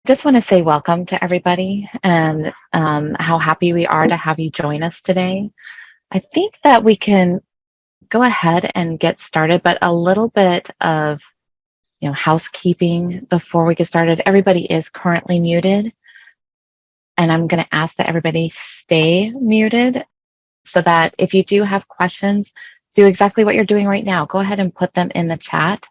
Just want to say welcome to everybody and how happy we are to have you join us today. I think that we can go ahead and get started, but a little bit of housekeeping before we get started. Everybody is currently muted, and I'm going to ask that everybody stay muted so that if you do have questions, do exactly what you're doing right now. Go ahead and put them in the chat.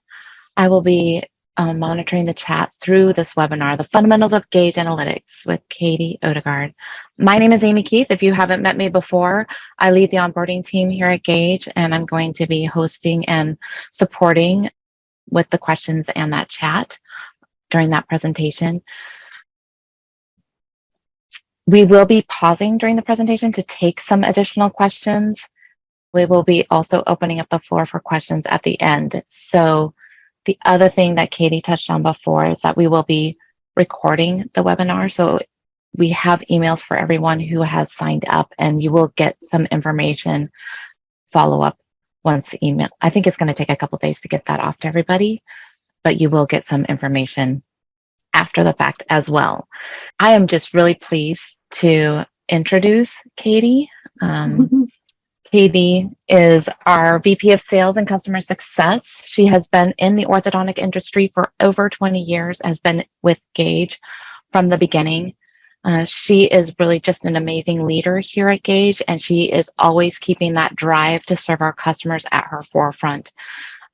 I will be monitoring the chat through this webinar, The Fundamentals of Gaidge Analytics with Katie Odegard. My name is Amy Keith. If you haven't met me before, I lead the onboarding team here at Gaidge, and I'm going to be hosting and supporting with the questions and that chat during that presentation. We will be pausing during the presentation to take some additional questions. We will be also opening up the floor for questions at the end. So the other thing that Katie touched on before is that we will be recording the webinar. So we have emails for everyone who has signed up, and you will get some information follow up once the email. I think it's going to take a couple of days to get that off to everybody, but you will get some information after the fact as well. I am just really pleased to introduce Katie. Katie is our VP of Sales and Customer Success. She has been in the orthodontic industry for over 20 years, has been with Gaidge from the beginning. She is really just an amazing leader here at Gaidge, and she is always keeping that drive to serve our customers at her forefront.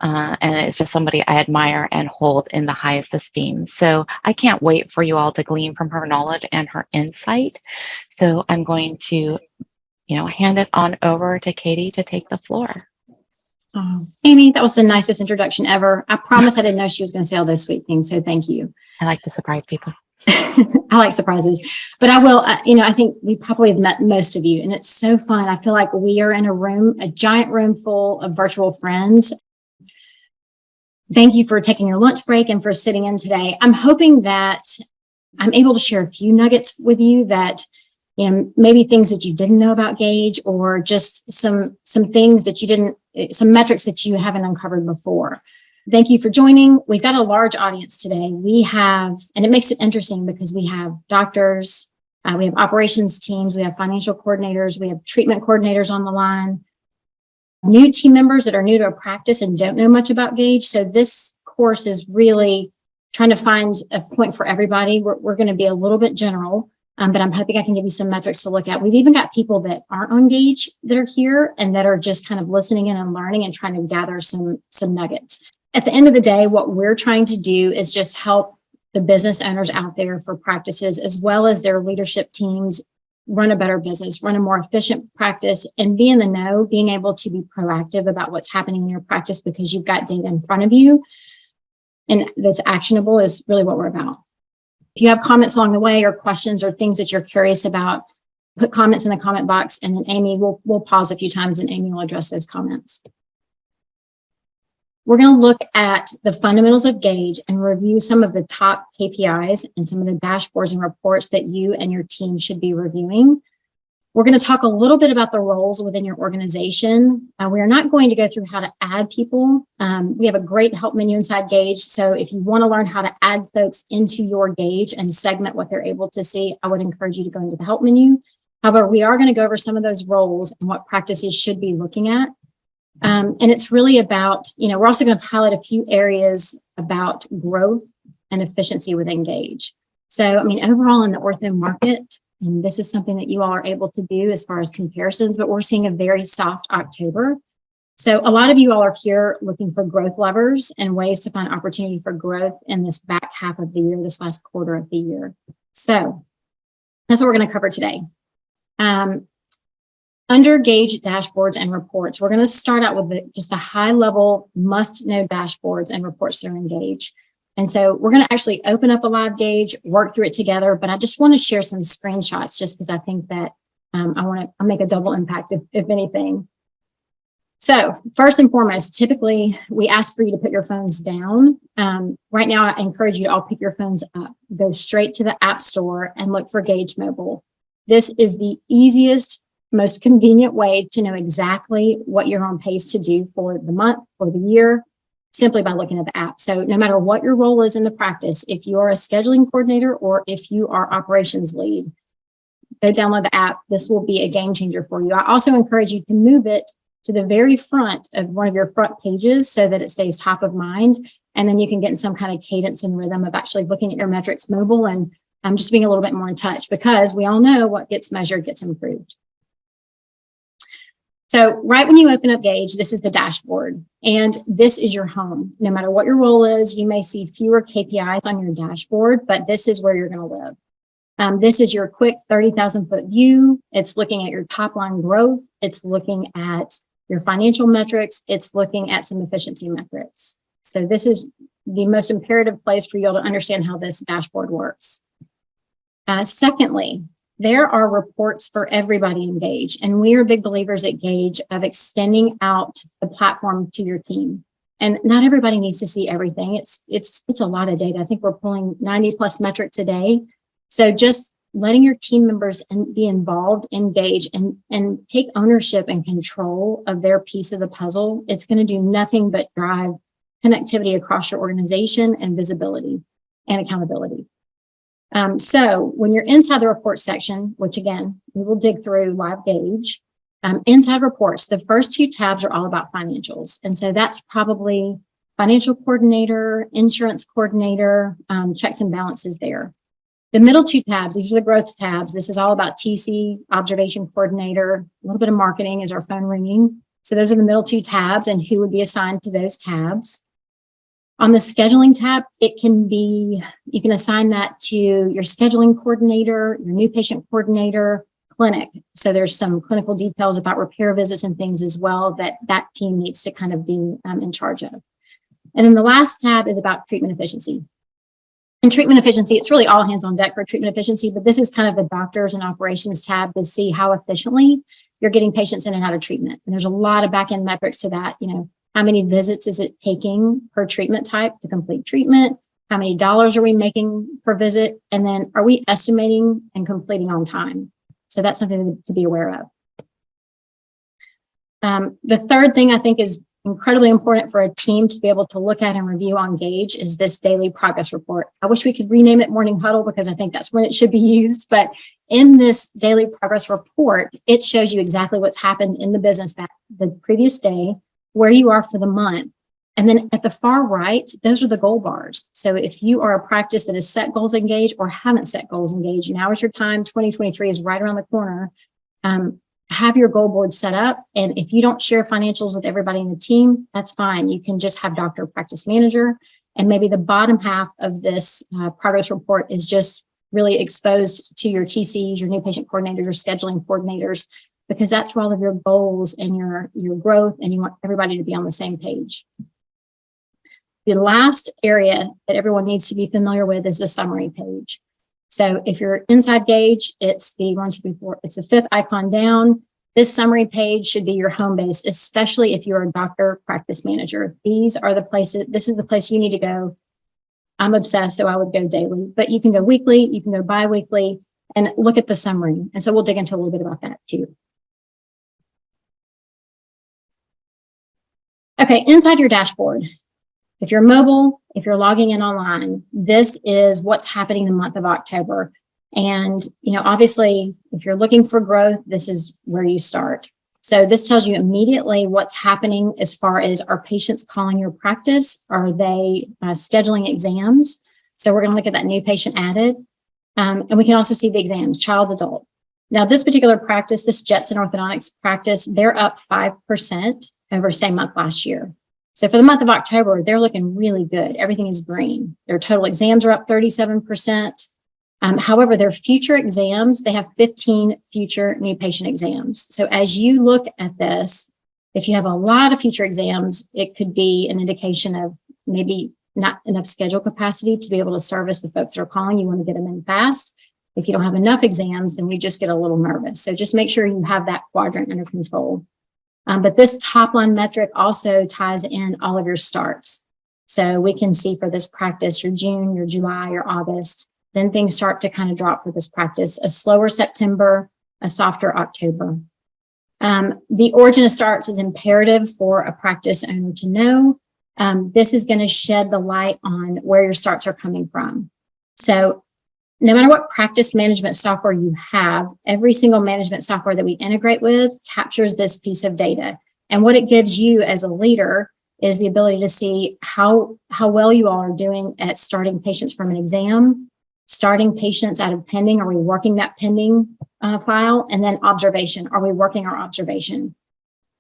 And it's just somebody I admire and hold in the highest esteem. So I can't wait for you all to glean from her knowledge and her insight. So I'm going to hand it on over to Katie to take the floor. Oh, Amy, that was the nicest introduction ever. I promise I didn't know she was going to say all those sweet things, so thank you. I like to surprise people. I like surprises, but I will, I think we probably have met most of you, and it's so fun. I feel like we are in a room, a giant room full of virtual friends. Thank you for taking your lunch break and for sitting in today. I'm hoping that I'm able to share a few nuggets with you that maybe things that you didn't know about Gaidge, or just some things that you didn't, some metrics that you haven't uncovered before. Thank you for joining. We've got a large audience today. We have, and it makes it interesting because we have doctors, we have operations teams, we have financial coordinators, we have treatment coordinators on the line, new team members that are new to a practice and don't know much about Gaidge. So this course is really trying to find a point for everybody. We're going to be a little bit general. But I'm hoping I can give you some metrics to look at. We've even got people that aren't on Gaidge that are here and that are just kind of listening in and learning and trying to gather some nuggets. At the end of the day, what we're trying to do is just help the business owners out there for practices, as well as their leadership teams, run a better business, run a more efficient practice, and be in the know, being able to be proactive about what's happening in your practice because you've got data in front of you and that's actionable is really what we're about. If you have comments along the way or questions or things that you're curious about, put comments in the comment box, and then Amy we'll pause a few times and Amy will address those comments. We're going to look at the fundamentals of Gaidge and review some of the top KPIs and some of the dashboards and reports that you and your team should be reviewing. We're going to talk a little bit about the roles within your organization. We are not going to go through how to add people. We have a great help menu inside Gaidge. So if you want to learn how to add folks into your Gaidge and segment what they're able to see, I would encourage you to go into the help menu. However, we are going to go over some of those roles and what practices should be looking at. And it's really about, we're also going to highlight a few areas about growth and efficiency within Gaidge. So, overall in the ortho market, and this is something that you all are able to do as far as comparisons, but we're seeing a very soft October. So a lot of you all are here looking for growth levers and ways to find opportunity for growth in this back half of the year, this last quarter of the year. So that's what we're going to cover today. Under Gaidge dashboards and reports, we're going to start out with just the high level must-know dashboards and reports that are in Gaidge. And so we're going to actually open up a live Gaidge, work through it together, but I just want to share some screenshots just because I think that I want to make a double impact, if anything. So first and foremost, typically we ask for you to put your phones down. Right now, I encourage you to all pick your phones up, go straight to the App Store and look for Gaidge Mobile. This is the easiest, most convenient way to know exactly what you're on pace to do for the month, for the year. simply by looking at the app. So no matter what your role is in the practice, if you are a scheduling coordinator or if you are operations lead, go download the app. This will be a game changer for you. I also encourage you to move it to the very front of one of your front pages so that it stays top of mind. And then you can get in some kind of cadence and rhythm of actually looking at your metrics mobile and just being a little bit more in touch, because we all know what gets measured gets improved. So right when you open up Gaidge, this is the dashboard, and this is your home. No matter what your role is, you may see fewer KPIs on your dashboard, but this is where you're going to live. This is your quick 30,000 foot view. It's looking at your top line growth. It's looking at your financial metrics. It's looking at some efficiency metrics. So this is the most imperative place for you all to understand how this dashboard works. Secondly, there are reports for everybody in Gaidge, and we are big believers at Gaidge of extending out the platform to your team. And not everybody needs to see everything. It's a lot of data. I think we're pulling 90 plus metrics a day. So just letting your team members be involved in Gaidge and take ownership and control of their piece of the puzzle, it's going to do nothing but drive connectivity across your organization and visibility and accountability. So when you're inside the report section, which again, we will dig through live Gaidge, inside reports, the first two tabs are all about financials. And so that's probably financial coordinator, insurance coordinator, checks and balances there. The middle two tabs, these are the growth tabs. This is all about TC, observation coordinator, a little bit of marketing is our phone ringing. So those are the middle two tabs and who would be assigned to those tabs. On the scheduling tab, it can be, you can assign that to your scheduling coordinator, your new patient coordinator, clinic. So there's some clinical details about repair visits and things as well that team needs to kind of be in charge of. And then the last tab is about treatment efficiency. And treatment efficiency, it's really all hands on deck for treatment efficiency, but this is kind of the doctors and operations tab to see how efficiently you're getting patients in and out of treatment. And there's a lot of back-end metrics to that. You know, how many visits is it taking per treatment type to complete treatment? How many dollars are we making per visit? And then are we estimating and completing on time? So that's something to be aware of. The third thing I think is incredibly important for a team to be able to look at and review on Gaidge is this daily progress report. I wish we could rename it Morning Huddle because I think that's when it should be used. But in this daily progress report, it shows you exactly what's happened in the business that the previous day, where you are for the month. And then at the far right, those are the goal bars. So if you are a practice that has set goals in Gaidge or haven't set goals in Gaidge, now is your time. 2023 is right around the corner. Have your goal board set up. And if you don't share financials with everybody in the team, that's fine. You can just have doctor practice manager. And maybe the bottom half of this progress report is just really exposed to your TCs, your new patient coordinators, your scheduling coordinators, because that's where all of your goals and your growth, and you want everybody to be on the same page. The last area that everyone needs to be familiar with is the summary page. So if you're inside Gaidge, it's it's the fifth icon down. This summary page should be your home base, especially if you're a doctor practice manager. These are the places, this is the place you need to go. I'm obsessed, so I would go daily, but you can go weekly, you can go bi-weekly and look at the summary. And so we'll dig into a little bit about that too. Okay, inside your dashboard, if you're mobile, if you're logging in online, this is what's happening the month of October. And, you know, obviously, if you're looking for growth, this is where you start. So this tells you immediately what's happening as far as are patients calling your practice? Are they scheduling exams? So we're going to look at that new patient added. And we can also see the exams, child, adult. Now, this particular practice, this Jetson Orthodontics practice, they're up 5% over same month last year. So for the month of October, they're looking really good. Everything is green. Their total exams are up 37%. However, their future exams, they have 15 future new patient exams. So as you look at this, if you have a lot of future exams, it could be an indication of maybe not enough schedule capacity to be able to service the folks that are calling. You want to get them in fast. If you don't have enough exams, then we just get a little nervous. So just make sure you have that quadrant under control. But this top line metric also ties in all of your starts. So we can see for this practice, your June, your July, your August, then things start to kind of drop for this practice, a slower September, a softer October. The origin of starts is imperative for a practice owner to know. This is going to shed the light on where your starts are coming from. So no matter what practice management software you have, every single management software that we integrate with captures this piece of data. And what it gives you as a leader is the ability to see how well you all are doing at starting patients from an exam, starting patients out of pending. Are we working that pending file? And then observation. Are we working our observation?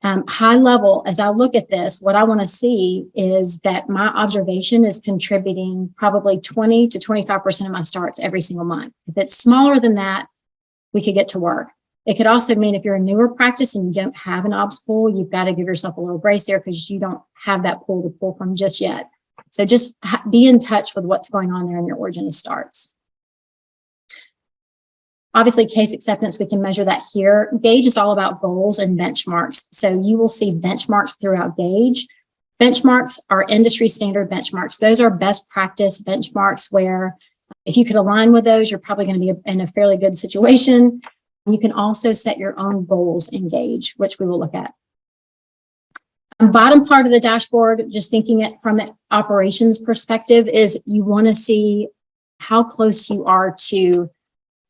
High level, as I look at this, what I want to see is that my observation is contributing probably 20 to 25% of my starts every single month. If it's smaller than that, we could get to work. It could also mean if you're a newer practice and you don't have an obs pool, you've got to give yourself a little grace there because you don't have that pool to pull from just yet. So just be in touch with what's going on there in your origin of starts. Obviously, case acceptance, we can measure that here. Gaidge is all about goals and benchmarks. So you will see benchmarks throughout Gaidge. Benchmarks are industry standard benchmarks. Those are best practice benchmarks where if you could align with those, you're probably going to be in a fairly good situation. You can also set your own goals in Gaidge, which we will look at. The bottom part of the dashboard, just thinking it from an operations perspective, is you want to see how close you are to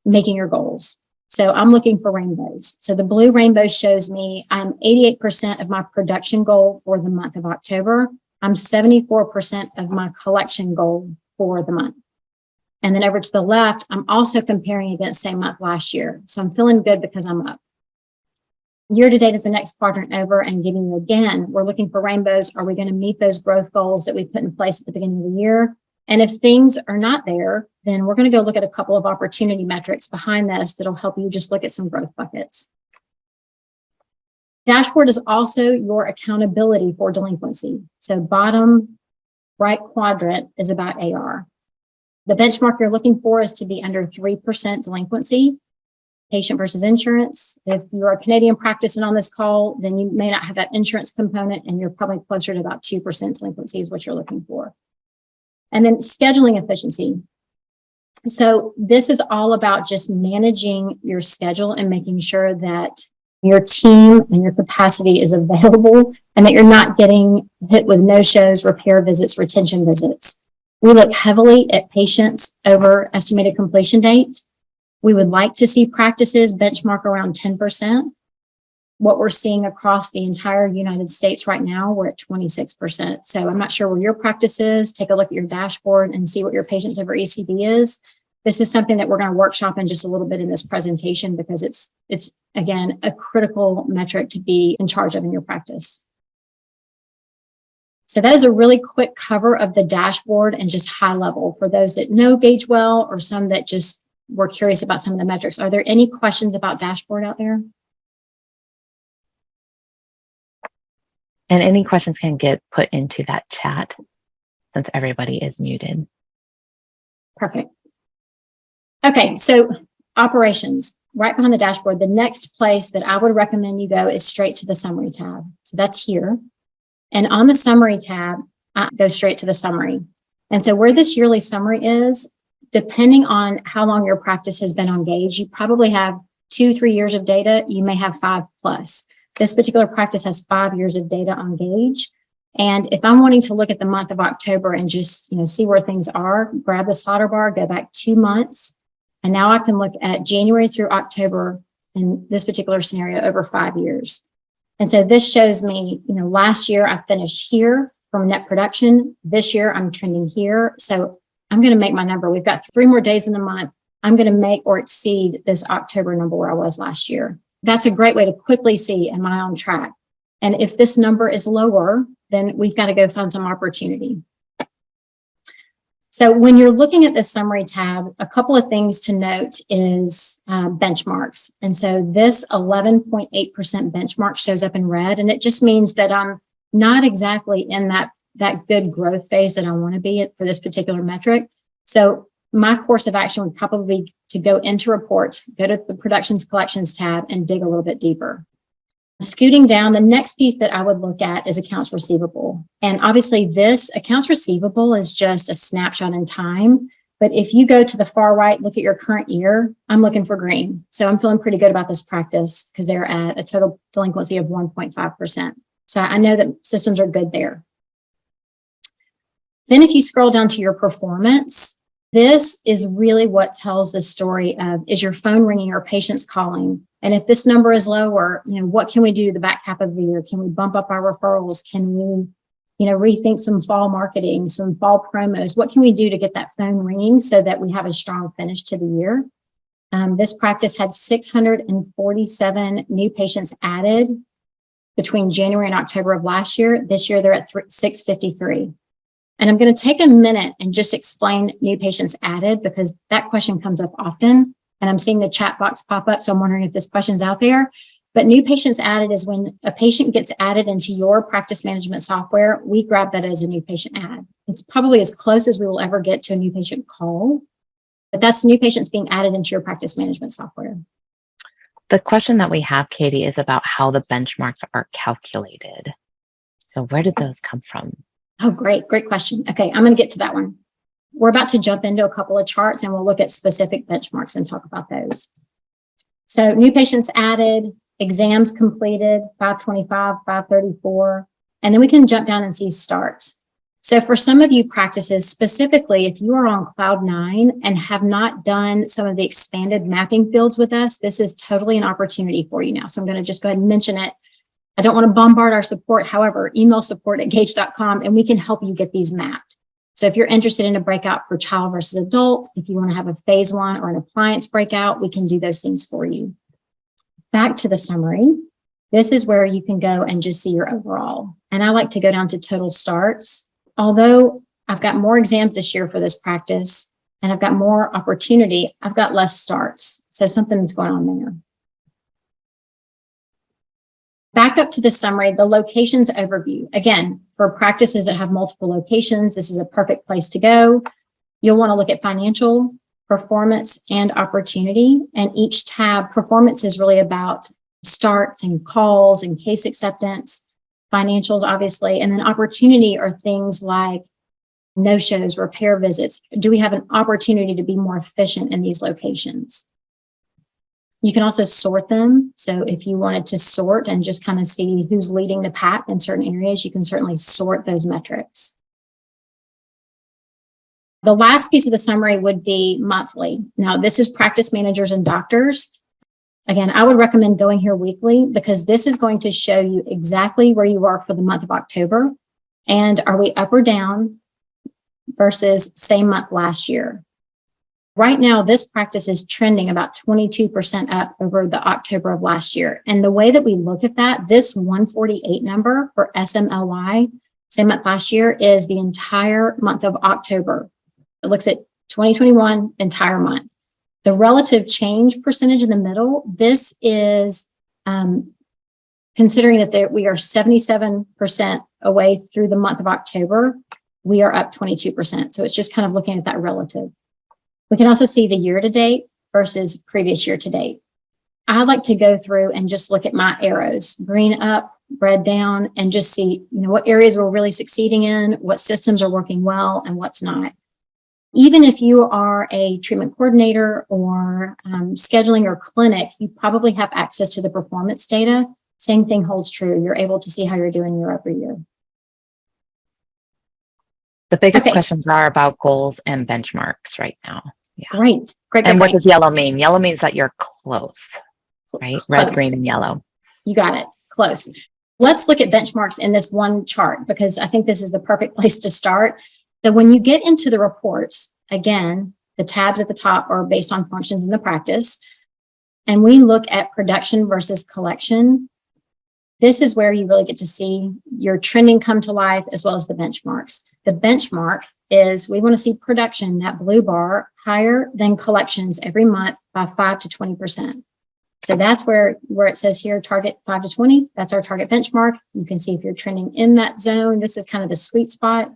making your goals. So I'm looking for rainbows. So the blue rainbow shows me I'm 88% of my production goal for the month of October. I'm 74% of my collection goal for the month. And then over to the left, I'm also comparing against same month last year. So I'm feeling good because I'm up. Year to date is the next quadrant over and giving you again, we're looking for rainbows. Are we going to meet those growth goals that we put in place at the beginning of the year? And if things are not there, then we're going to go look at a couple of opportunity metrics behind this that'll help you just look at some growth buckets. Dashboard is also your accountability for delinquency. So bottom right quadrant is about AR. The benchmark you're looking for is to be under 3% delinquency, patient versus insurance. If you're a Canadian practice and on this call, then you may not have that insurance component and you're probably closer to about 2% delinquency is what you're looking for. And then scheduling efficiency. So this is all about just managing your schedule and making sure that your team and your capacity is available and that you're not getting hit with no-shows, repair visits, retention visits. We look heavily at patients over estimated completion date. We would like to see practices benchmark around 10%. What we're seeing across the entire United States right now, we're at 26%. So I'm not sure where your practice is. Take a look at your dashboard and see what your patients over ECD is. This is something that we're going to workshop in just a little bit in this presentation because it's again, a critical metric to be in charge of in your practice. So that is a really quick cover of the dashboard and just high level for those that know Gaidge well or some that just were curious about some of the metrics. Are there any questions about dashboard out there? And any questions can get put into that chat since everybody is muted. Perfect. Okay, so operations, right behind the dashboard, the next place that I would recommend you go is straight to the summary tab. So that's here. And on the summary tab, I go straight to the summary. And so where this yearly summary is, depending on how long your practice has been on Gaidge, you probably have 2-3 years of data. You may have 5+. This particular practice has 5 years of data on Gaidge. And if I'm wanting to look at the month of October and just, see where things are, grab the slaughter bar, go back 2 months. And now I can look at January through October in this particular scenario over 5 years. And so this shows me, last year I finished here from net production. This year I'm trending here. So I'm going to make my number. We've got 3 more days in the month. I'm going to make or exceed this October number where I was last year. That's a great way to quickly see, am I on track? And if this number is lower, then we've got to go find some opportunity. So when you're looking at the summary tab, a couple of things to note is benchmarks. And so this 11.8% benchmark shows up in red, and it just means that I'm not exactly in that good growth phase that I want to be for this particular metric. So my course of action would probably be to go into reports, go to the productions collections tab and dig a little bit deeper. Scooting down, the next piece that I would look at is accounts receivable. And obviously this accounts receivable is just a snapshot in time. But if you go to the far right, look at your current year, I'm looking for green. So I'm feeling pretty good about this practice because they're at a total delinquency of 1.5%. So I know that systems are good there. Then if you scroll down to your performance, this is really what tells the story of, is your phone ringing or patients calling? And if this number is lower, what can we do the back half of the year? Can we bump up our referrals? Can we, rethink some fall marketing, some fall promos? What can we do to get that phone ringing so that we have a strong finish to the year? This practice had 647 new patients added between January and October of last year. This year, they're at 653. And I'm going to take a minute and just explain new patients added, because that question comes up often. And I'm seeing the chat box pop up, so I'm wondering if this question's out there. But new patients added is when a patient gets added into your practice management software, we grab that as a new patient add. It's probably as close as we will ever get to a new patient call, but that's new patients being added into your practice management software. The question that we have, Katie, is about how the benchmarks are calculated. So where did those come from? Oh, great question. Okay, I'm going to get to that one. We're about to jump into a couple of charts and we'll look at specific benchmarks and talk about those. So new patients added, exams completed, 525, 534, and then we can jump down and see starts. So for some of you practices, specifically, if you are on Cloud 9 and have not done some of the expanded mapping fields with us, this is totally an opportunity for you now. So I'm going to just go ahead and mention it. I don't want to bombard our support. However, email support@gaidge.com and we can help you get these mapped. So if you're interested in a breakout for child versus adult, if you want to have a phase 1 or an appliance breakout, we can do those things for you. Back to the summary. This is where you can go and just see your overall. And I like to go down to total starts. Although I've got more exams this year for this practice and I've got more opportunity, I've got less starts. So something's going on there. Back up to the summary, the locations overview. Again, for practices that have multiple locations, this is a perfect place to go. You'll want to look at financial, performance, and opportunity. And each tab, performance is really about starts and calls and case acceptance, financials, obviously. And then opportunity are things like no-shows, repair visits. Do we have an opportunity to be more efficient in these locations? You can also sort them. So if you wanted to sort and just kind of see who's leading the pack in certain areas, you can certainly sort those metrics. The last piece of the summary would be monthly. Now, this is practice managers and doctors. Again, I would recommend going here weekly because this is going to show you exactly where you are for the month of October. And are we up or down versus same month last year? Right now, this practice is trending about 22% up over the October of last year. And the way that we look at that, this 148 number for SMLY, same month last year, is the entire month of October. It looks at 2021 entire month. The relative change percentage in the middle, this is considering that we are 77% away through the month of October, we are up 22%. So it's just kind of looking at that relative. We can also see the year to date versus previous year to date. I like to go through and just look at my arrows, green up, red down, and just see, what areas we're really succeeding in, what systems are working well, and what's not. Even if you are a treatment coordinator or scheduling or clinic, you probably have access to the performance data. Same thing holds true. You're able to see how you're doing year over year. The biggest questions are about goals and benchmarks right now. Yeah. Great. And what does yellow mean? Yellow means that you're close, right? Close. Red, green, and yellow. You got it. Close. Let's look at benchmarks in this one chart because I think this is the perfect place to start. So when you get into the reports, again, the tabs at the top are based on functions in the practice. And we look at production versus collection. This is where you really get to see your trending come to life as well as the benchmarks. The benchmark is we want to see production, that blue bar, higher than collections every month by 5 to 20%. So that's where it says here, target 5 to 20. That's our target benchmark. You can see if you're trending in that zone. This is kind of the sweet spot.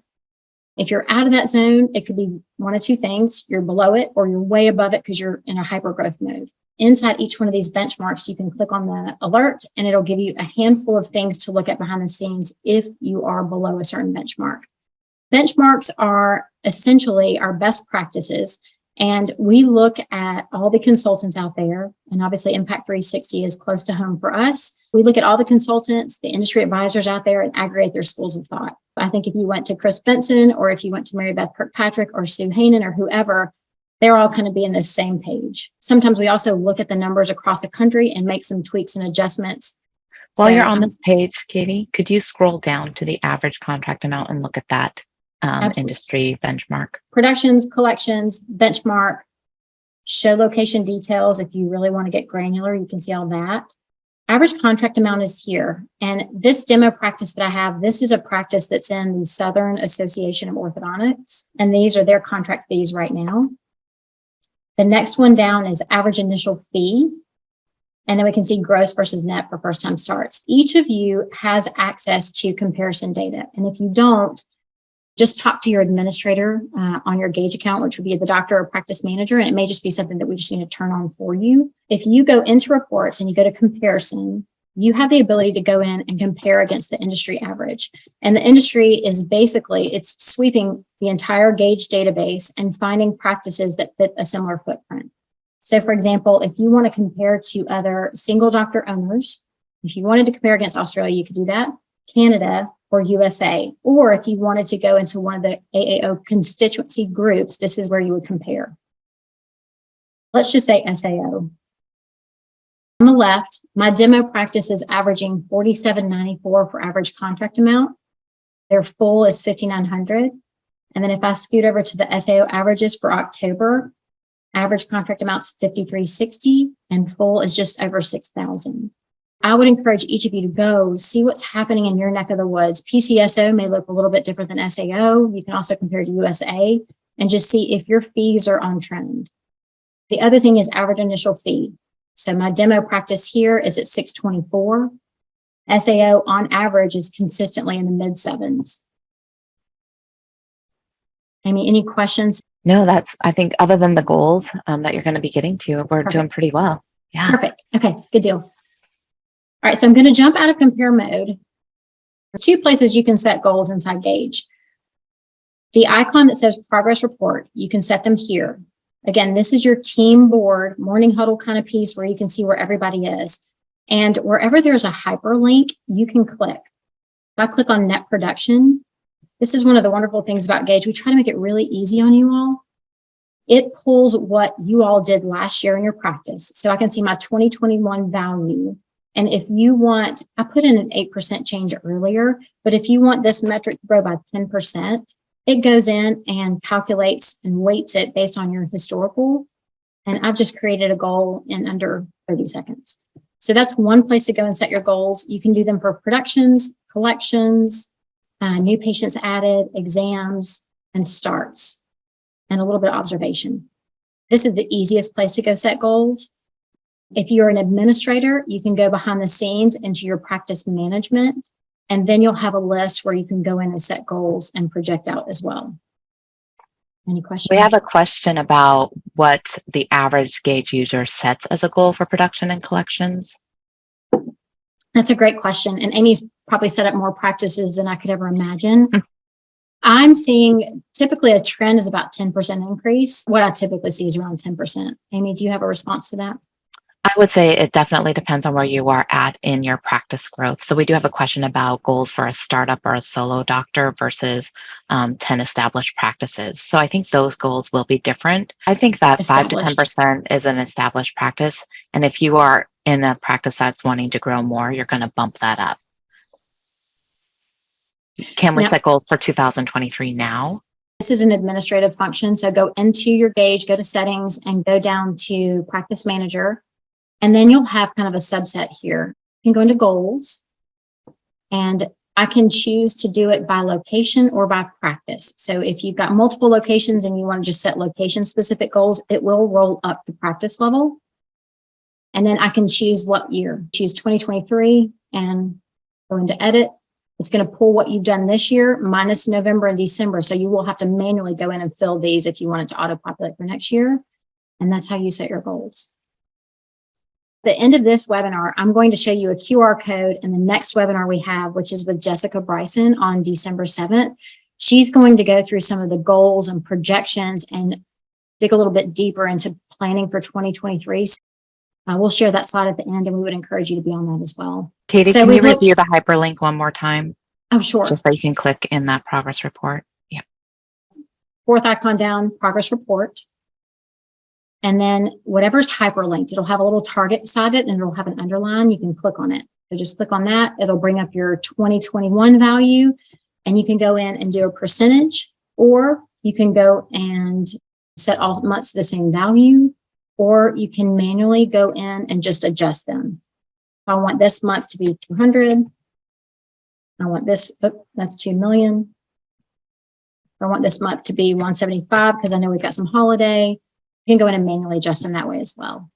If you're out of that zone, it could be one of two things. You're below it or you're way above it because you're in a hypergrowth mode. Inside each one of these benchmarks, you can click on the alert and it'll give you a handful of things to look at behind the scenes if you are below a certain benchmark. Benchmarks are essentially our best practices, and we look at all the consultants out there, and obviously Impact 360 is close to home for us. We look at all the consultants, the industry advisors out there, and aggregate their schools of thought. I think if you went to Chris Benson, or if you went to Mary Beth Kirkpatrick or Sue Hainan or whoever, they're all kind of be in this same page. Sometimes we also look at the numbers across the country and make some tweaks and adjustments. While you're on this page, Katie, could you scroll down to the average contract amount and look at that industry benchmark? Productions, collections, benchmark, show location details. If you really want to get granular, you can see all that. Average contract amount is here. And this demo practice that I have, this is a practice that's in the Southern Association of Orthodontics. And these are their contract fees right now. The next one down is average initial fee. And then we can see gross versus net for first time starts. Each of you has access to comparison data. And if you don't, just talk to your administrator on your Gaidge account, which would be the doctor or practice manager. And it may just be something that we just need to turn on for you. If you go into reports and you go to comparison, you have the ability to go in and compare against the industry average. And the industry is basically, it's sweeping the entire Gaidge database and finding practices that fit a similar footprint. So for example, if you want to compare to other single doctor owners, if you wanted to compare against Australia, you could do that, Canada, or USA. Or if you wanted to go into one of the AAO constituency groups, this is where you would compare. Let's just say SAO. On the left, my demo practice is averaging $47.94 for average contract amount. Their full is $5,900. And then if I scoot over to the SAO averages for October, average contract amount's $53.60 and full is just over $6,000. I would encourage each of you to go see what's happening in your neck of the woods. PCSO may look a little bit different than SAO. You can also compare to USA and just see if your fees are on trend. The other thing is average initial fee. So my demo practice here is at $624. SAO on average is consistently in the mid sevens. Amy, any questions? No, I think other than the goals that you're going to be getting to, we're Perfect. doing pretty well. Yeah. Perfect. Okay, good deal. All right, so I'm going to jump out of compare mode. There's two places you can set goals inside Gaidge. The icon that says progress report, you can set them here. Again, this is your team board, morning huddle kind of piece where you can see where everybody is. And wherever there's a hyperlink, you can click. If I click on net production, this is one of the wonderful things about Gaidge. We try to make it really easy on you all. It pulls what you all did last year in your practice. So I can see my 2021 value. And if you want, I put in an 8% change earlier, but if you want this metric to grow by 10%, it goes in and calculates and weights it based on your historical. And I've just created a goal in under 30 seconds. So that's one place to go and set your goals. You can do them for productions, collections, new patients added, exams, and starts, and a little bit of observation. This is the easiest place to go set goals. If you're an administrator, you can go behind the scenes into your practice management, and then you'll have a list where you can go in and set goals and project out as well. Any questions? We have a question about what the average Gaidge user sets as a goal for production and collections. That's a great question. And Amy's probably set up more practices than I could ever imagine. I'm seeing typically a trend is about 10% increase. What I typically see is around 10%. Amy, do you have a response to that? I would say it definitely depends on where you are at in your practice growth. So we do have a question about goals for a startup or a solo doctor versus 10 established practices. So I think those goals will be different. I think that 5 to 10% is an established practice. And if you are in a practice that's wanting to grow more, you're going to bump that up. Can we set goals for 2023 now? This is an administrative function. So go into your Gaidge, go to settings, and go down to practice manager. And then you'll have kind of a subset here. You can go into goals, and I can choose to do it by location or by practice. So if you've got multiple locations and you want to just set location specific goals, it will roll up to practice level. And then I can choose what year, choose 2023 and go into edit. It's going to pull what you've done this year minus November and December. So you will have to manually go in and fill these if you want it to auto-populate for next year. And that's how you set your goals. At the end of this webinar, I'm going to show you a QR code in the next webinar we have, which is with Jessica Bryson on December 7th. She's going to go through some of the goals and projections and dig a little bit deeper into planning for 2023. We'll share that slide at the end, and we would encourage you to be on that as well. Katie, can you review the hyperlink one more time? Oh, sure. just so you can click in that progress report. Yeah. Fourth icon down, progress report. And then whatever's hyperlinked, it'll have a little target beside it and it'll have an underline. You can click on it. So just click on that. It'll bring up your 2021 value and you can go in and do a percentage, or you can go and set all months to the same value, or you can manually go in and just adjust them. If I want this month to be 200, I want this, that's 2 million. I want this month to be 175 because I know we've got some holiday. You can go in and manually adjust them that way as well.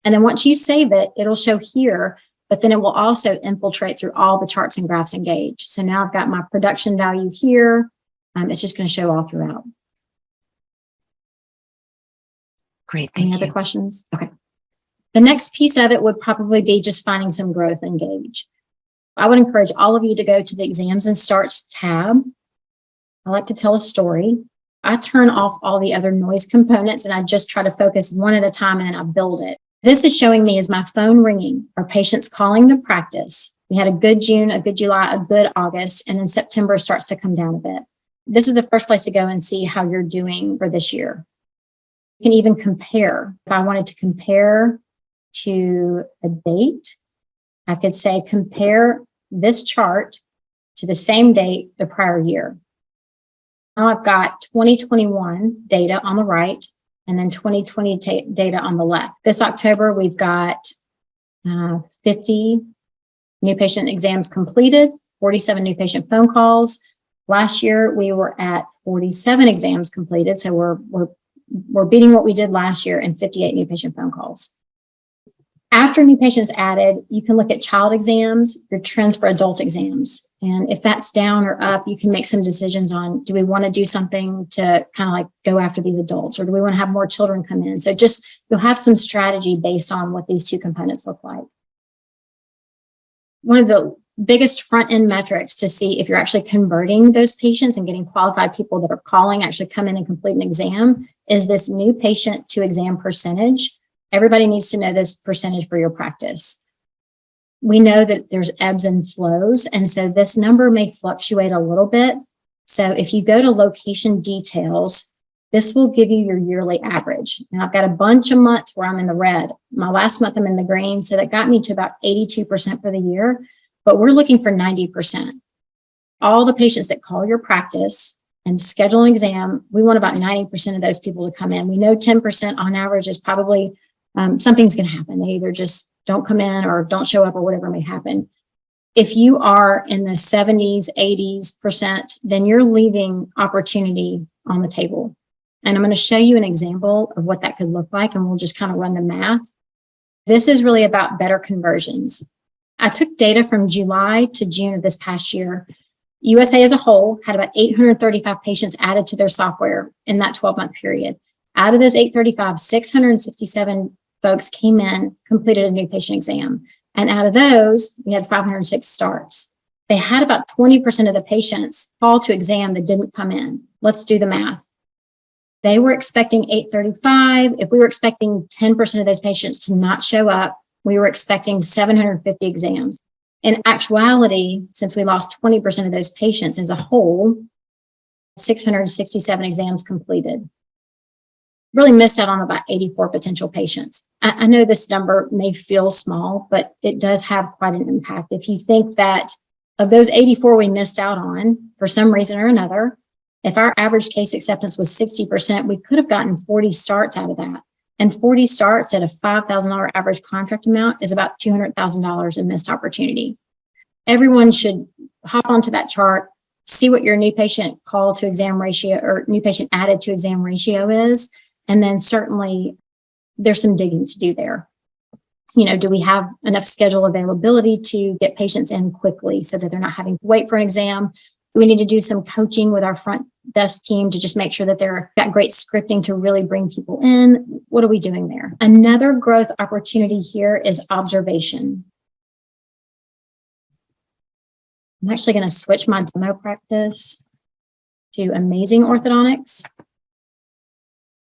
And then once you save it, it'll show here, but then it will also infiltrate through all the charts and graphs in Gaidge. So now I've got my production value here. It's just going to show all throughout. Great, thank you. Any other questions? Okay. The next piece of it would probably be just finding some growth in Gaidge. I would encourage all of you to go to the Exams and Starts tab. I like to tell a story. I turn off all the other noise components and I just try to focus one at a time and then I build it. This is showing me, is my phone ringing? Are patients calling the practice? We had a good June, a good July, a good August, and then September starts to come down a bit. This is the first place to go and see how you're doing for this year. You can even compare. If I wanted to compare to a date, I could say compare this chart to the same date the prior year. Now I've got 2021 data on the right and then 2020 data on the left. This October, we've got 50 new patient exams completed, 47 new patient phone calls. Last year, we were at 47 exams completed. So we're beating what we did last year and 58 new patient phone calls. After new patients added, you can look at child exams, your trends for adult exams. And if that's down or up, you can make some decisions on, do we want to do something to kind of like go after these adults, or do we want to have more children come in? So just, you'll have some strategy based on what these two components look like. One of the biggest front end metrics to see if you're actually converting those patients and getting qualified people that are calling, actually come in and complete an exam, is this new patient to exam percentage. Everybody needs to know this percentage for your practice. We know that there's ebbs and flows, and so this number may fluctuate a little bit. So if you go to location details, this will give you your yearly average. Now I've got a bunch of months where I'm in the red. My last month I'm in the green, so that got me to about 82% for the year, but we're looking for 90%. All the patients that call your practice and schedule an exam, we want about 90% of those people to come in. We know 10% on average is probably something's going to happen. They either just don't come in or don't show up or whatever may happen. If you are in the 70s, 80s%, then you're leaving opportunity on the table. And I'm going to show you an example of what that could look like, and we'll just kind of run the math. This is really about better conversions. I took data from July to June of this past year. USA as a whole had about 835 patients added to their software in that 12-month period. Out of those 835, 667 folks came in, completed a new patient exam. And out of those, we had 506 starts. They had about 20% of the patients call to exam that didn't come in. Let's do the math. They were expecting 835. If we were expecting 10% of those patients to not show up, we were expecting 750 exams. In actuality, since we lost 20% of those patients as a whole, 667 exams completed. Really missed out on about 84 potential patients. I know this number may feel small, but it does have quite an impact. If you think that of those 84 we missed out on for some reason or another, if our average case acceptance was 60%, we could have gotten 40 starts out of that. And 40 starts at a $5,000 average contract amount is about $200,000 in missed opportunity. Everyone should hop onto that chart, see what your new patient call to exam ratio or new patient added to exam ratio is. And then certainly there's some digging to do there. You know, do we have enough schedule availability to get patients in quickly so that they're not having to wait for an exam? We need to do some coaching with our front desk team to just make sure that they've got great scripting to really bring people in. What are we doing there? Another growth opportunity here is observation. I'm actually going to switch my demo practice to Amazing Orthodontics.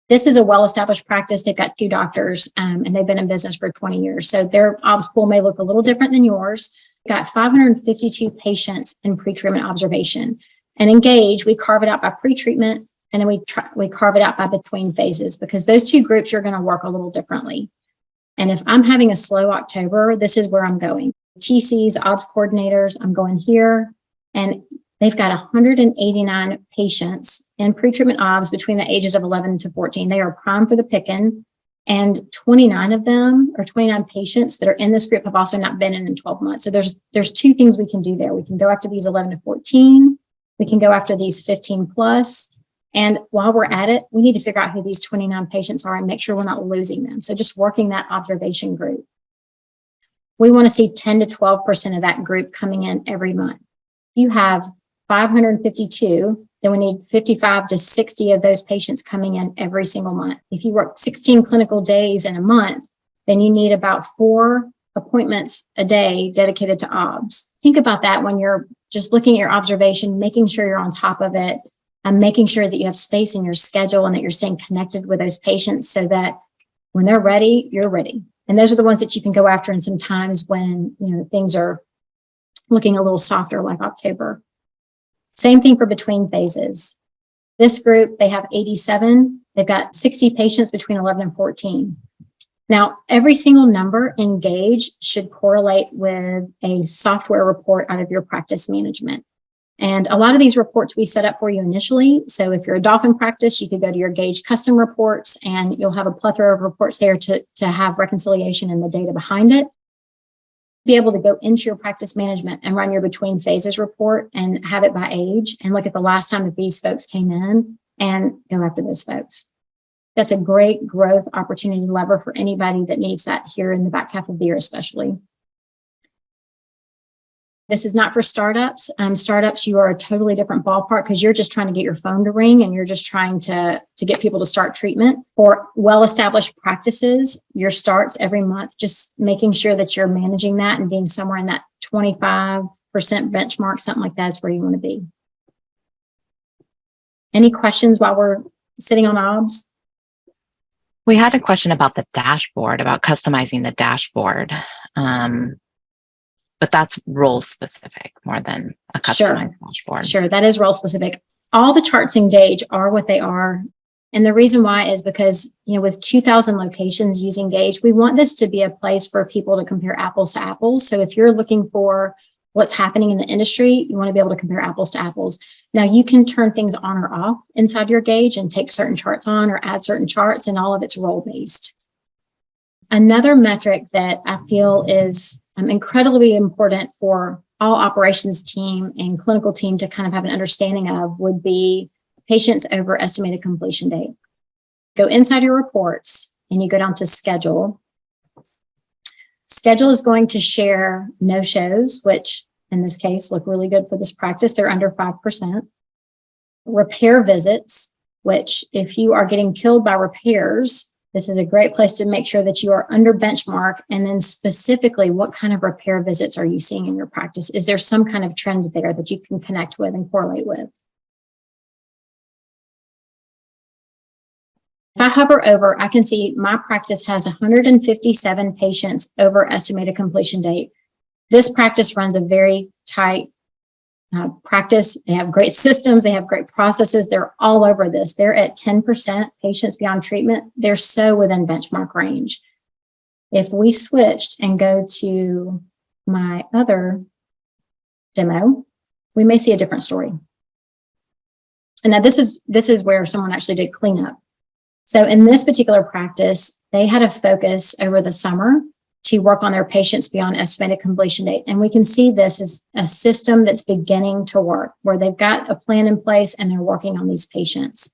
This is a well-established practice. They've got 2 doctors and they've been in business for 20 years. So their obs pool may look a little different than yours. Got 552 patients in pre-treatment observation. And in Gaidge, we carve it out by pre-treatment, and then we carve it out by between phases, because those two groups are going to work a little differently. And if I'm having a slow October, this is where I'm going. TCs, OBS coordinators, I'm going here. And they've got 189 patients in pre-treatment OBS between the ages of 11 to 14. They are prime for the picking. And 29 of them, or 29 patients that are in this group, have also not been in 12 months. So there's two things we can do there. We can go after these 11 to 14. We can go after these 15 plus. And while we're at it, we need to figure out who these 29 patients are and make sure we're not losing them. So just working that observation group. We want to see 10 to 12% of that group coming in every month. If you have 552, then we need 55 to 60 of those patients coming in every single month. If you work 16 clinical days in a month, then you need about 4 appointments a day dedicated to OBS. Think about that when you're just looking at your observation, making sure you're on top of it, and making sure that you have space in your schedule and that you're staying connected with those patients so that when they're ready, you're ready. And those are the ones that you can go after in some times when, things are looking a little softer, like October. Same thing for between phases. This group, they have 87. They've got 60 patients between 11 and 14. Now, every single number in Gaidge should correlate with a software report out of your practice management. And a lot of these reports we set up for you initially. So if you're a dolphin practice, you could go to your Gaidge custom reports, and you'll have a plethora of reports there to have reconciliation and the data behind it. Be able to go into your practice management and run your between phases report and have it by age and look at the last time that these folks came in and go after those folks. That's a great growth opportunity lever for anybody that needs that here in the back half of the year, especially. This is not for startups. Startups, you are a totally different ballpark because you're just trying to get your phone to ring and you're just trying to get people to start treatment. For well-established practices, your starts every month, just making sure that you're managing that and being somewhere in that 25% benchmark, something like that is where you want to be. Any questions while we're sitting on OBS? We had a question about the dashboard, about customizing the dashboard. But that's role specific more than a customized dashboard. Sure, that is role specific. All the charts in Gaidge are what they are. And the reason why is because, with 2,000 locations using Gaidge, we want this to be a place for people to compare apples to apples. So if you're looking for what's happening in the industry, you want to be able to compare apples to apples. Now you can turn things on or off inside your Gaidge and take certain charts on or add certain charts, and all of it's role based. Another metric that I feel is incredibly important for all operations team and clinical team to kind of have an understanding of would be patients over estimated completion date. Go inside your reports and you go down to schedule. Schedule is going to share no-shows, which in this case look really good for this practice. They're under 5%. Repair visits, which if you are getting killed by repairs, this is a great place to make sure that you are under benchmark. And then specifically, what kind of repair visits are you seeing in your practice? Is there some kind of trend there that you can connect with and correlate with? If I hover over, I can see my practice has 157 patients over estimated completion date. This practice runs a very tight practice. They have great systems. They have great processes. They're all over this. They're at 10% patients beyond treatment. They're so within benchmark range. If we switched and go to my other demo, we may see a different story. And now this is where someone actually did cleanup. So in this particular practice, they had a focus over the summer to work on their patients beyond estimated completion date. And we can see this as a system that's beginning to work, where they've got a plan in place and they're working on these patients.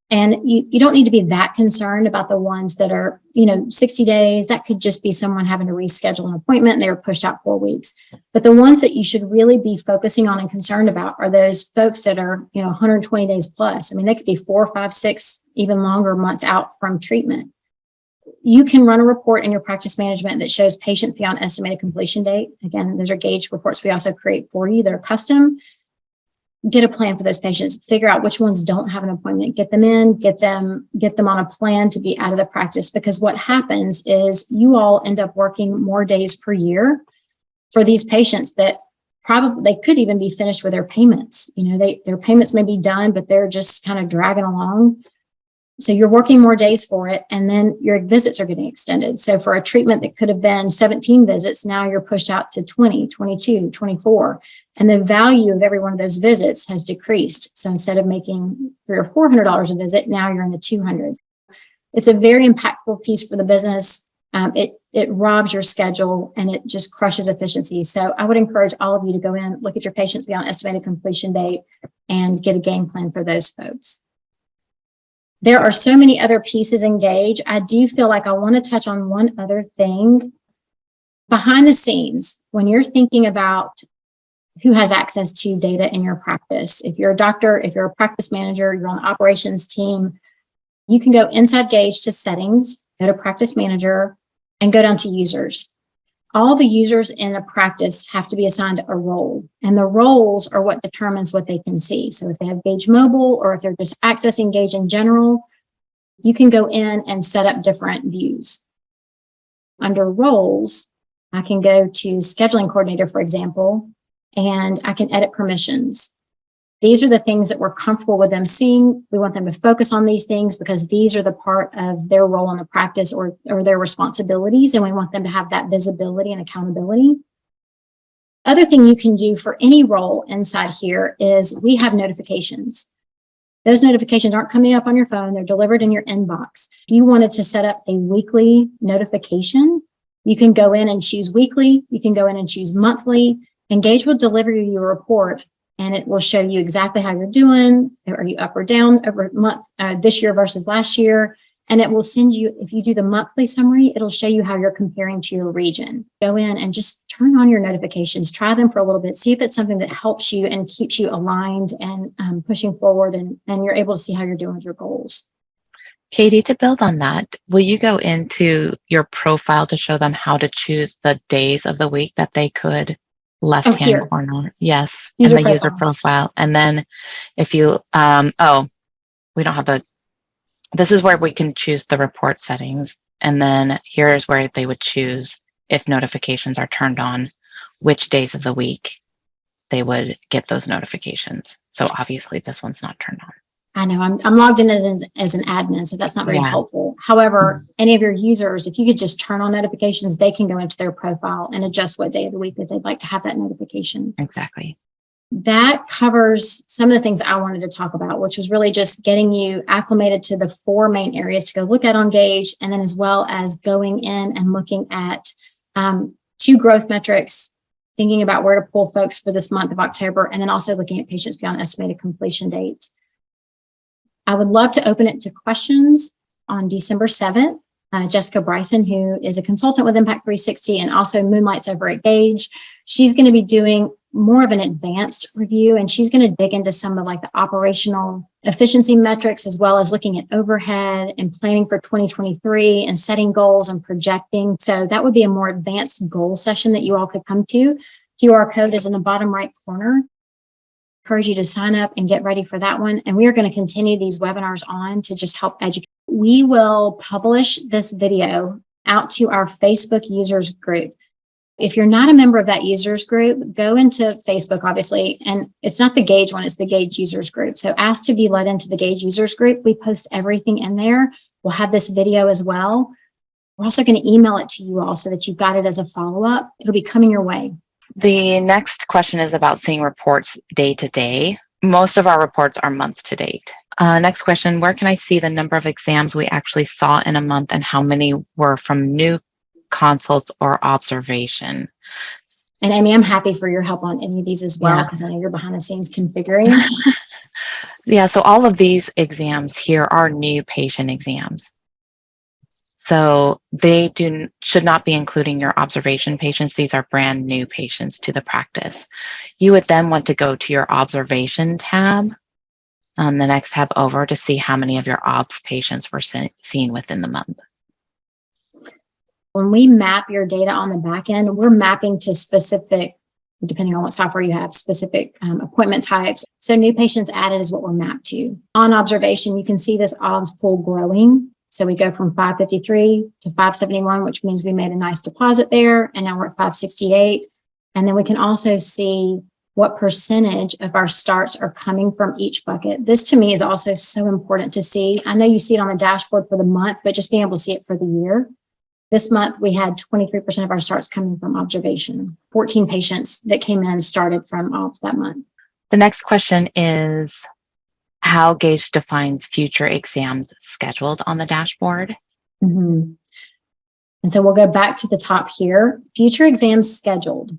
And you don't need to be that concerned about the ones that are, 60 days. That could just be someone having to reschedule an appointment and they were pushed out 4 weeks. But the ones that you should really be focusing on and concerned about are those folks that are, 120 days plus. I mean, they could be 4, 5, 6, even longer months out from treatment. You can run a report in your practice management that shows patients beyond estimated completion date. Again, those are Gaidge reports we also create for you that are custom. Get a plan for those patients, figure out which ones don't have an appointment, get them in, get them on a plan to be out of the practice. Because what happens is you all end up working more days per year. for these patients that probably they could even be finished with their payments. Their payments may be done, but they're just kind of dragging along. So you're working more days for it, and then your visits are getting extended. So for a treatment that could have been 17 visits, now you're pushed out to 20, 22, 24. And the value of every one of those visits has decreased. So instead of making $300 or $400 a visit, now you're in the 200s. It's a very impactful piece for the business. It robs your schedule and it just crushes efficiency. So I would encourage all of you to go in, look at your patients beyond estimated completion date, and get a game plan for those folks. There are so many other pieces in Gaidge. I do feel like I want to touch on one other thing. Behind the scenes, when you're thinking about who has access to data in your practice, if you're a doctor, if you're a practice manager, you're on the operations team, you can go inside Gaidge to settings, go to practice manager, and go down to users. All the users in a practice have to be assigned a role, and the roles are what determines what they can see. So if they have Gaidge Mobile, or if they're just accessing Gaidge in general, you can go in and set up different views. Under roles, I can go to scheduling coordinator, for example, and I can edit permissions. These are the things that we're comfortable with them seeing. We want them to focus on these things because these are the part of their role in the practice or their responsibilities, and we want them to have that visibility and accountability. Other thing you can do for any role inside here is we have notifications. Those notifications aren't coming up on your phone. They're delivered in your inbox. If you wanted to set up a weekly notification, you can go in and choose weekly. You can go in and choose monthly. And Gaidge will deliver you your report, and it will show you exactly how you're doing. Are you up or down over a month, this year versus last year? And it will send you, if you do the monthly summary, it'll show you how you're comparing to your region. Go in and just turn on your notifications, try them for a little bit, see if it's something that helps you and keeps you aligned and pushing forward, and you're able to see how you're doing with your goals. Katie, to build on that, will you go into your profile to show them how to choose the days of the week that they could left-hand corner? Yes, in the user profile. And then if you, we don't have this is where we can choose the report settings. And then here's where they would choose, if notifications are turned on, which days of the week they would get those notifications. So obviously this one's not turned on. I know I'm logged in as an admin, so that's not very helpful. However, any of your users, if you could just turn on notifications, they can go into their profile and adjust what day of the week that they'd like to have that notification. Exactly. That covers some of the things I wanted to talk about, which was really just getting you acclimated to the 4 main areas to go look at on Gaidge, and then as well as going in and looking at 2 growth metrics, thinking about where to pull folks for this month of October, and then also looking at patients beyond estimated completion date. I would love to open it to questions on December 7th. Jessica Bryson, who is a consultant with Impact 360 and also moonlights over at Gaidge, she's going to be doing more of an advanced review, and she's going to dig into some of like the operational efficiency metrics, as well as looking at overhead and planning for 2023 and setting goals and projecting. So that would be a more advanced goal session that you all could come to. QR code is in the bottom right corner. Encourage you to sign up and get ready for that one. And we are going to continue these webinars on to just help educate. We will publish this video out to our Facebook users group. If you're not a member of that users group, go into Facebook, obviously, and it's not the Gaidge one, it's the Gaidge users group. So ask to be let into the Gaidge users group. We post everything in there. We'll have this video as well. We're also going to email it to you all so that you've got it as a follow-up. It'll be coming your way. The next question is about seeing reports day to day. Most of our reports are month to date. Next question, where can I see the number of exams we actually saw in a month and how many were from new consults or observation? And Amy, I'm happy for your help on any of these as well, because I know you're behind the scenes configuring. So all of these exams here are new patient exams. So they should not be including your observation patients. These are brand new patients to the practice. You would then want to go to your observation tab, the next tab over, to see how many of your obs patients were seen within the month. When we map your data on the back end, we're mapping to specific, depending on what software you have, specific appointment types. So new patients added is what we're mapped to. On observation, you can see this obs pool growing. So we go from 553 to 571, which means we made a nice deposit there. And now we're at 568. And then we can also see what percentage of our starts are coming from each bucket. This to me is also so important to see. I know you see it on the dashboard for the month, but just being able to see it for the year. This month, we had 23% of our starts coming from observation. 14 patients that came in started from OBS that month. The next question is how Gaidge defines future exams scheduled on the dashboard. Mm-hmm. And so we'll go back to the top here. Future exams scheduled.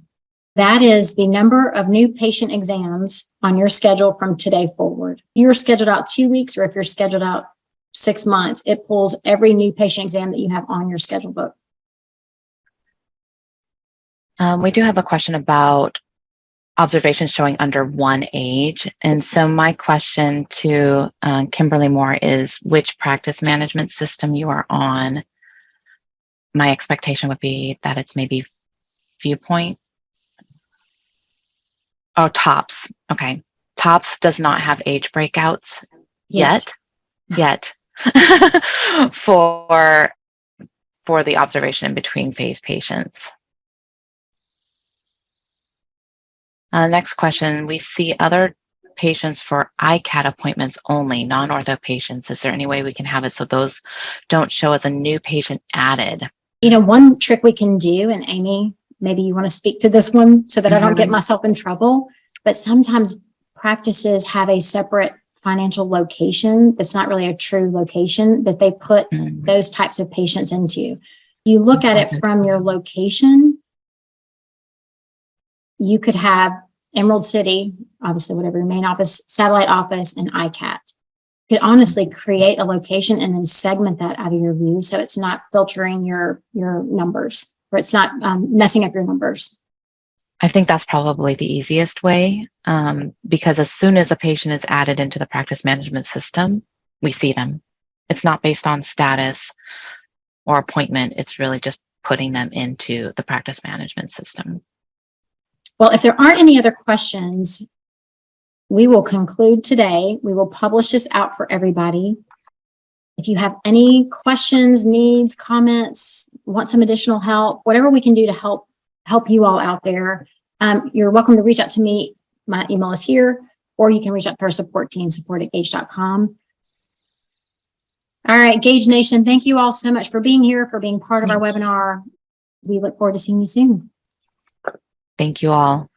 That is the number of new patient exams on your schedule from today forward. If you're scheduled out 2 weeks or if you're scheduled out 6 months, it pulls every new patient exam that you have on your schedule book. We do have a question about observations showing under 1 age. And so my question to Kimberly Moore is which practice management system you are on. My expectation would be that it's maybe Viewpoint. Oh, TOPS. Okay. TOPS does not have age breakouts yet for the observation in between phase patients. Next question, we see other patients for ICAT appointments only, non-ortho patients. Is there any way we can have it so those don't show as a new patient added? You know, one trick we can do, and Amy, maybe you want to speak to this one so that I don't get myself in trouble, but sometimes practices have a separate financial location that's not really a true location that they put those types of patients into. You look at it from your location, you could have Emerald City, obviously whatever your main office, satellite office, and ICAT. You could honestly create a location and then segment that out of your view so it's not filtering your numbers, or it's not messing up your numbers. I think that's probably the easiest way because as soon as a patient is added into the practice management system, we see them. It's not based on status or appointment. It's really just putting them into the practice management system. Well, if there aren't any other questions, we will conclude today. We will publish this out for everybody. If you have any questions, needs, comments, want some additional help, whatever we can do to help you all out there, you're welcome to reach out to me. My email is here, or you can reach out to our support team, support@gaidge.com. All right, Gaidge Nation, thank you all so much for being here, for being part of our webinar. We look forward to seeing you soon. Thank you all.